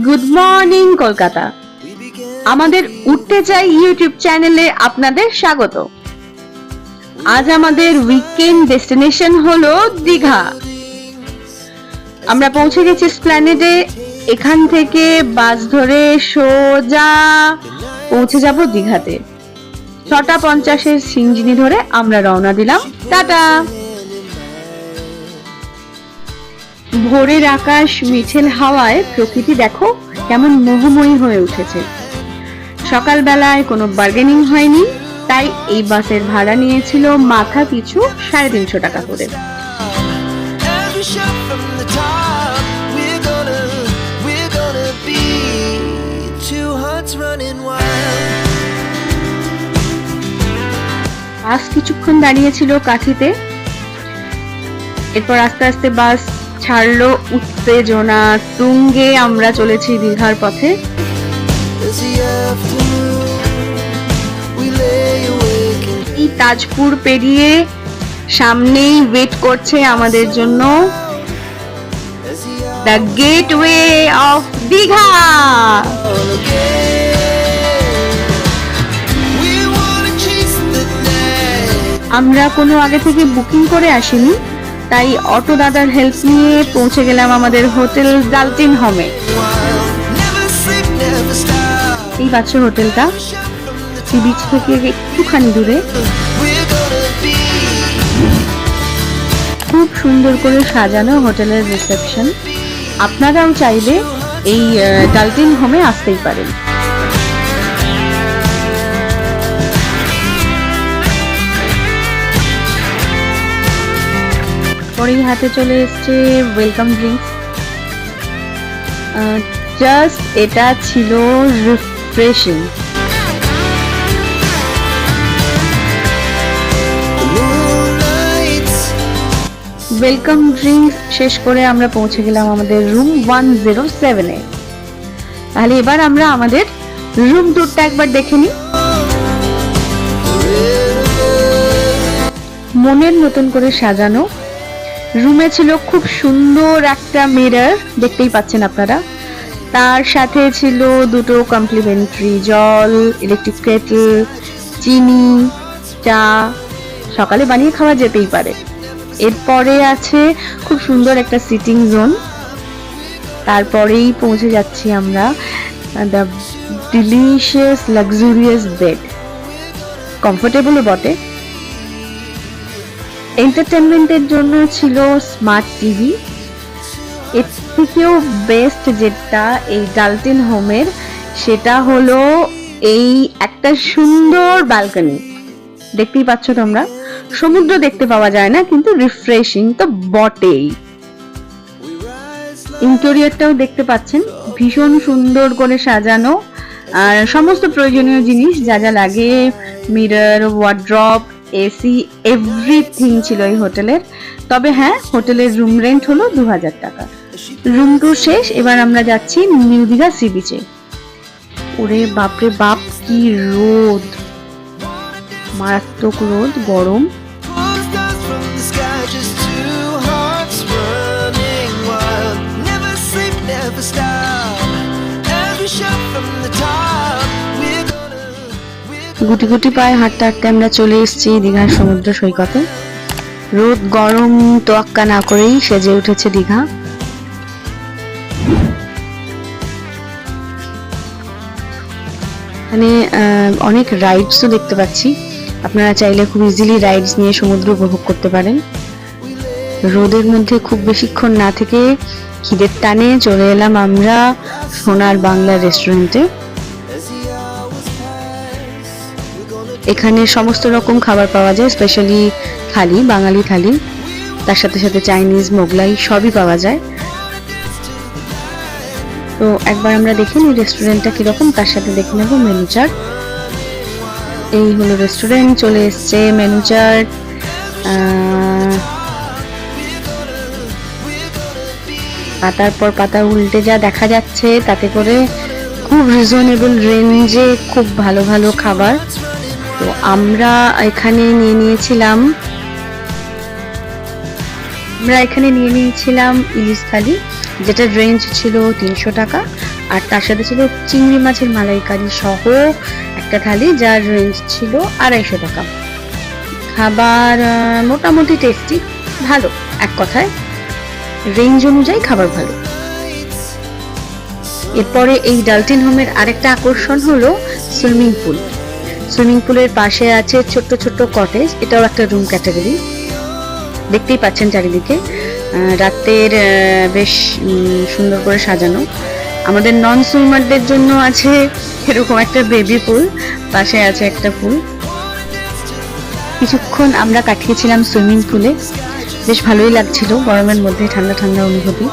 Good morning Kolkata. আমাদের উঠতে চাই ইউটিউব চ্যানেলে আপনাদের স্বাগত। আজ আমাদের উইকেন্ড ডেস্টিনেশন হলো দীঘা। আমরা পৌঁছে গেছি এসপ্ল্যানেডে। এখান থেকে বাস ধরে সোজা পৌঁছে যাব দীঘাতে। 6:50 সিঞ্জিনি ধরে আমরা রওনা দিলাম। টাটা। ভোরের আকাশ, মিঠেল হাওয়ায় প্রকৃতি দেখো কেমন মোহময়ী হয়ে উঠেছে। সকালবেলায় কোনো বার্গেনিং হয়নি, তাই এই বাসের ভাড়া নিয়েছিল মাথা পিছু 350 টাকা করে। বাস কিছুক্ষণ দাঁড়িয়েছিল কাঠিতে, এরপর আস্তে আস্তে বাস ছাড়লো। উত্তেজনা তুঙ্গে আমরা চলেছি দীঘার পথে। এই তাজপুর পেরিয়ে সামনেই ওয়েট করছে আমাদের জন্য দ্য গেটওয়ে অফ দীঘা। আমরা কোনো আগে থেকে বুকিং করে আসিনি, তাই অটো দাদার হেল্প নিয়ে পৌঁছে গেলাম আমাদের হোটেল ডালটিন হোমে। এই পাচ্ছ হোটেলটা সি বিচ থেকে একটুখানি দূরে। খুব সুন্দর করে সাজানো হোটেলের রিসেপশন। আপনারাও চাইলে এই ডালটিন হোমে আসতেই পারেন। পরেই হাতে চলে এসছে ওয়েলকাম ড্রিঙ্কস। জাস্ট এটা ছিল রিফ্রেশিং। ওয়েলকাম ড্রিঙ্কস শেষ করে আমরা পৌঁছে গেলাম আমাদের রুম 107-এ। তাহলে এবার আমরা আমাদের রুম ট্যুরটা একবার দেখে নিই। মনের মতন করে সাজানো রুমে ছিল খুব সুন্দর একটা মিরর, দেখতেই পাচ্ছেন আপনারা। তার সাথে ছিল দুটো কমপ্লিমেন্টারি জল, ইলেকট্রিক কেটল, চিনি, চা সকালে বানিয়ে খাওয়া যেতেই পারে। এরপরে আছে খুব সুন্দর একটা সিটিং জোন। তারপরেই পৌঁছে যাচ্ছি আমরা দ্য ডিলিশিয়াস লাক্সুরিয়াস বেড। কমফোর্টেবলও বটে। এন্টারটেনমেন্টের জন্য ছিল স্মার্ট টিভি। এর থেকেও বেস্ট যেটা এই ডালটিন হোমের, সেটা হলো এই একটা সুন্দর ব্যালকনি। দেখতেই পাচ্ছ তোমরা, সমুদ্র দেখতে পাওয়া যায় না, কিন্তু রিফ্রেশিং তো বটেই। ইন্টেরিয়রটাও দেখতে পাচ্ছেন ভীষণ সুন্দর করে সাজানো, আর সমস্ত প্রয়োজনীয় জিনিস যা যা লাগে, মিরর, ওয়ার্ড্রপ, এসি, এভরিথিং ছিল এই হোটেলের। তবে হ্যাঁ, হোটেলের রুম রেন্ট হলো 2000 টাকা। রুম ট্যুর শেষ, এবার আমরা যাচ্ছি নিউ দীঘা সি বিচে। ওরে বাপরে বাপ, কি রোদ, মারাত্মক রোদ, গরম। গুটি গুটি পায়ে হাঁটতে হাঁটতে আমরা চলে এসেছি দীঘার সমুদ্র সৈকতে। রোদ গরম তোয়াক্কা না করেই সেজে উঠেছে দীঘা। এখানে অনেক রাইডসও দেখতে পাচ্ছি। আপনারা চাইলে খুব ইজিলি রাইডস নিয়ে সমুদ্র উপভোগ করতে পারেন। রোদের মধ্যে খুব বেশিক্ষণ না থেকে খিদের টানে চলে এলাম আমরা সোনার বাংলা রেস্টুরেন্টে। এখানে সমস্ত রকম খাবার পাওয়া যায়, স্পেশালি থালি, বাঙালি থালি, তার সাথে সাথে চাইনিজ, মোগলাই সবই পাওয়া যায়। তো একবার আমরা দেখে নিই রেস্টুরেন্টটা কিরকম, তার সাথে দেখে নেব মেনু চার্ট। এই হলো রেস্টুরেন্ট, চলে এসছে মেনু চার্ট। পাতার পর পাতা উল্টে যা দেখা যাচ্ছে, তাতে করে খুব রিজনেবল রেঞ্জে খুব ভালো ভালো খাবার। তো আমরা এখানে নিয়ে নিয়েছিলাম ইলিশ থালি। যেটার রেঞ্জ ছিল 300 টাকা, আর তার সাথে ছিল চিংড়ি মাছের মালাইকারি সহ একটা থালি যার রেঞ্জ ছিল 250 টাকা। খাবার মোটামুটি টেস্টি, ভালো, এক কথায় রেঞ্জ অনুযায়ী খাবার ভালো। এরপরে এই ডালটিন হোমের আরেকটা আকর্ষণ হলো সুইমিং পুল। সুইমিং পুলের পাশে আছে ছোট্ট ছোট্ট কটেজ, এটাও একটা রুম ক্যাটাগরি। দেখতেই পাচ্ছেন চারিদিকে রাতের বেশ সুন্দর করে সাজানো। আমাদের নন সুইমারদের জন্য আছে এরকম একটা বেবি পুল, পাশে আছে একটা পুল। কিছুক্ষণ আমরা কাটিয়েছিলাম সুইমিং পুলে, বেশ ভালোই লাগছিল, গরমের মধ্যে ঠান্ডা ঠান্ডা অনুভূতি।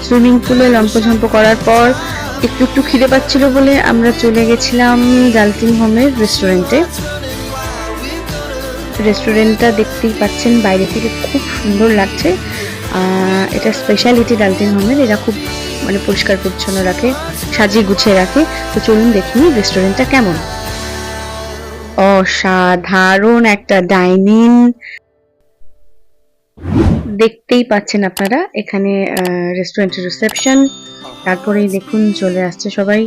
সুইমিং পুলে লম্পঝম্প করার পর একটু একটু খিদে পাচ্ছিল বলে আমরা চলে গেছিলাম ডালটিন হোমের রেস্টুরেন্টে। রেস্টুরেন্টটা দেখতেই পাচ্ছেন বাইরে থেকে খুব সুন্দর লাগছে। এটা স্পেশালিটি ডালটিন হোমের, এরা খুব মানে পরিষ্কার পরিচ্ছন্ন রাখে, সাজিয়ে গুছিয়ে রাখে। তো চলুন দেখি রেস্টুরেন্টটা কেমন। অসাধারণ একটা ডাইনিং, দেখতেই পাচ্ছেন আপনারা। এখানে রেস্টুরেন্টের রিসেপশন, তারপরেই দেখুন চলে আসছে সবাই।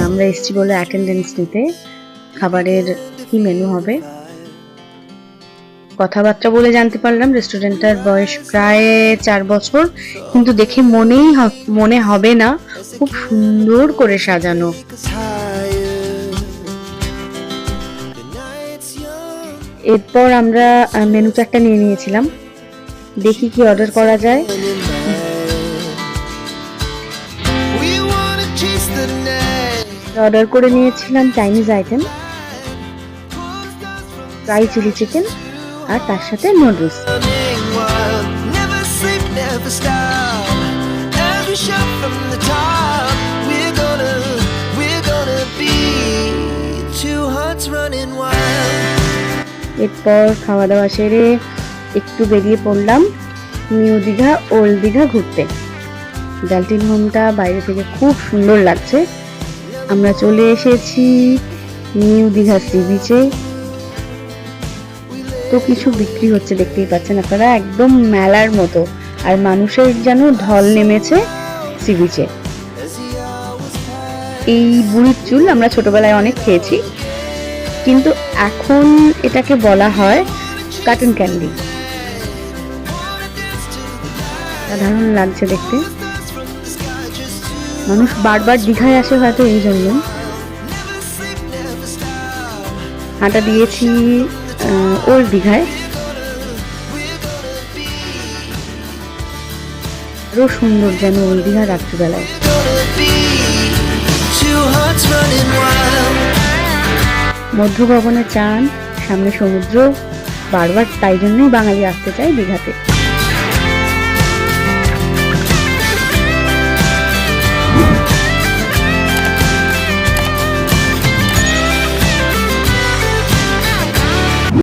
আমরা এসেছি বলে অ্যাটেন্ডেন্স নিতে, খাবারের কি মেনু হবে। কথাবার্তা বলে জানতে পারলাম রেস্টুরেন্টটার বয়স প্রায় 4 বছর, কিন্তু দেখে মনে হবে না, খুব সুন্দর করে সাজানো। এরপর আমরা মেনু চার্টটা নিয়ে নিয়েছিলাম, দেখি কি অর্ডার করা যায়। অর্ডার করে নিয়েছিলাম Chinese item, fry chilli chicken আর তার সাথে নুডলস। এরপর খাওয়া দাওয়া সেরে একটু বেরিয়ে পড়লাম নিউ দীঘা ওল্ড দীঘা ঘুরতে। ডালটিন হোমটা বাইরে থেকে খুব সুন্দর লাগছে। আমরা চলে এসেছি নিউ দীঘা সি বিচে। তো কিছু বিক্রি হচ্ছে, দেখতেই পাচ্ছেন আপনারা, একদম মেলার মতো, আর মানুষের যেন ঢল নেমেছে সি বিচে। এই বুড়ির চুল আমরা ছোটবেলায় অনেক খেয়েছি, কিন্তু এখন এটাকে বলা হয় কাটন ক্যান্ডি। সাধারণ লাগছে দেখতে, মানুষ বারবার দীঘায় আসে হয়তো এই জন্য। হাঁটা দিয়েছি ওল্ড দীঘায়, আরো সুন্দর যেন ওল্ড দীঘা রাত্রিবেলায়। মধ্য গগনে চাঁদ, সামনে সমুদ্র, বারবার তাই জন্যই বাঙালি আসতে চায় দীঘাতে।